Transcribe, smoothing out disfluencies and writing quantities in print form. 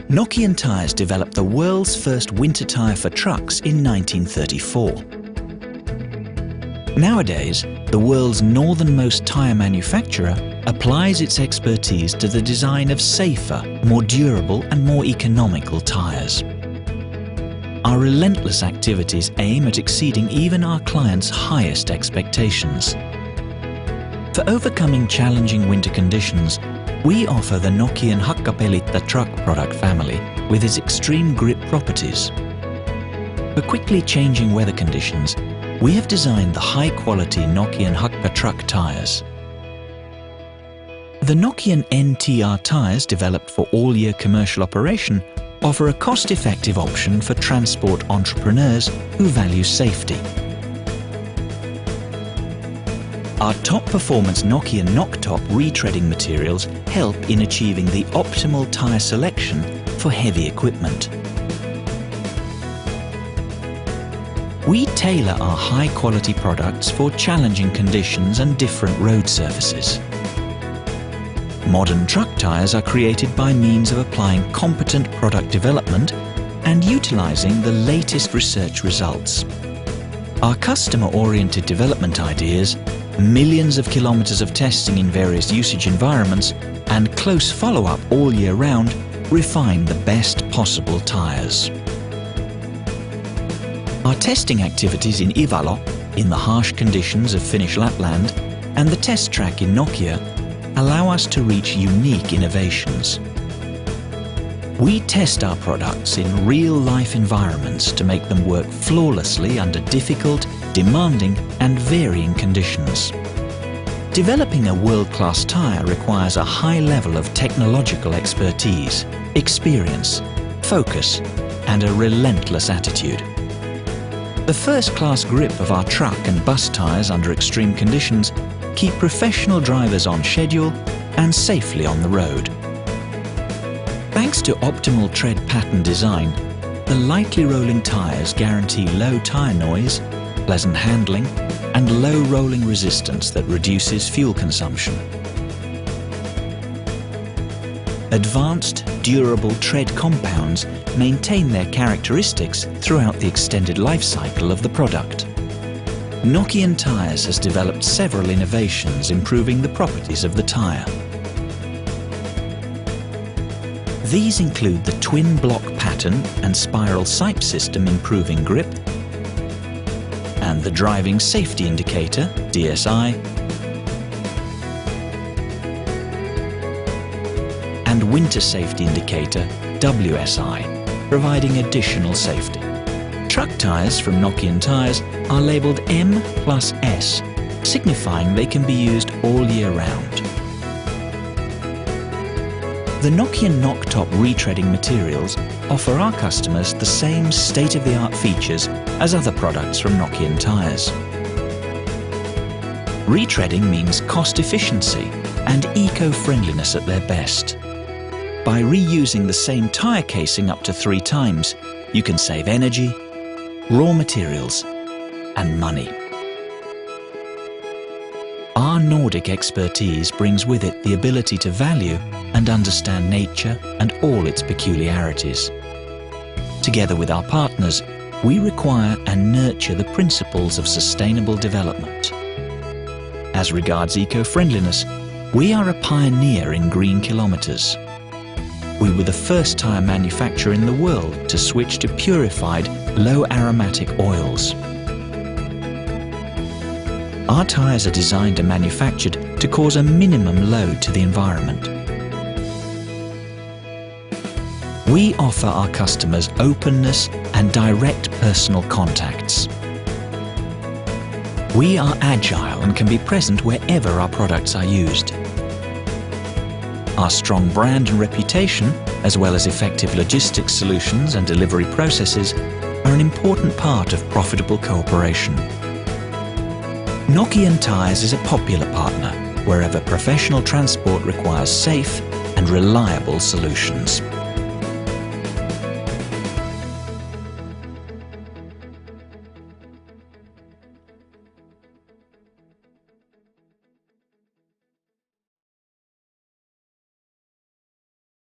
Nokian Tyres developed the world's first winter tyre for trucks in 1934. Nowadays, the world's northernmost tyre manufacturer applies its expertise to the design of safer, more durable and more economical tyres. Our relentless activities aim at exceeding even our clients' highest expectations. For overcoming challenging winter conditions, we offer the Nokian Truck product family with its extreme grip properties. For quickly changing weather conditions, we have designed the high-quality Nokian Truck Tyres. The Nokian NTR tyres, developed for all-year commercial operation, offer a cost-effective option for transport entrepreneurs who value safety. Our top-performance Nokian Knock-Top retreading materials help in achieving the optimal tyre selection for heavy equipment. We tailor our high-quality products for challenging conditions and different road surfaces. Modern truck tyres are created by means of applying competent product development and utilising the latest research results. Our customer-oriented development ideas, millions of kilometres of testing in various usage environments, and close follow-up all year round refine the best possible tyres. Our testing activities in Ivalo, in the harsh conditions of Finnish Lapland, and the test track in Nokia allow us to reach unique innovations. We test our products in real-life environments to make them work flawlessly under difficult, demanding and varying conditions. Developing a world-class tyre requires a high level of technological expertise, experience, focus and a relentless attitude. The first-class grip of our truck and bus tyres under extreme conditions keep professional drivers on schedule and safely on the road. Thanks to optimal tread pattern design, the lightly rolling tyres guarantee low tyre noise, pleasant handling and low rolling resistance that reduces fuel consumption. Advanced, durable tread compounds maintain their characteristics throughout the extended life cycle of the product. Nokian Tyres has developed several innovations improving the properties of the tyre. These include the twin block pattern and spiral sipe system improving grip, and the driving safety indicator, DSI, and winter safety indicator, WSI, providing additional safety. Truck tyres from Nokian Tyres are labelled M+S, signifying they can be used all year round. The Nokian Knock-Top retreading materials offer our customers the same state-of-the-art features as other products from Nokian Tyres. Retreading means cost efficiency and eco-friendliness at their best. By reusing the same tyre casing up to 3 times, you can save energy, raw materials and money. Our Nordic expertise brings with it the ability to value and understand nature and all its peculiarities. Together with our partners, we require and nurture the principles of sustainable development. As regards eco-friendliness, we are a pioneer in green kilometres. We were the first tyre manufacturer in the world to switch to purified, low aromatic oils. Our tyres are designed and manufactured to cause a minimum load to the environment. We offer our customers openness and direct personal contacts. We are agile and can be present wherever our products are used. Our strong brand and reputation, as well as effective logistics solutions and delivery processes, are an important part of profitable cooperation. Nokian Tyres is a popular partner wherever professional transport requires safe and reliable solutions.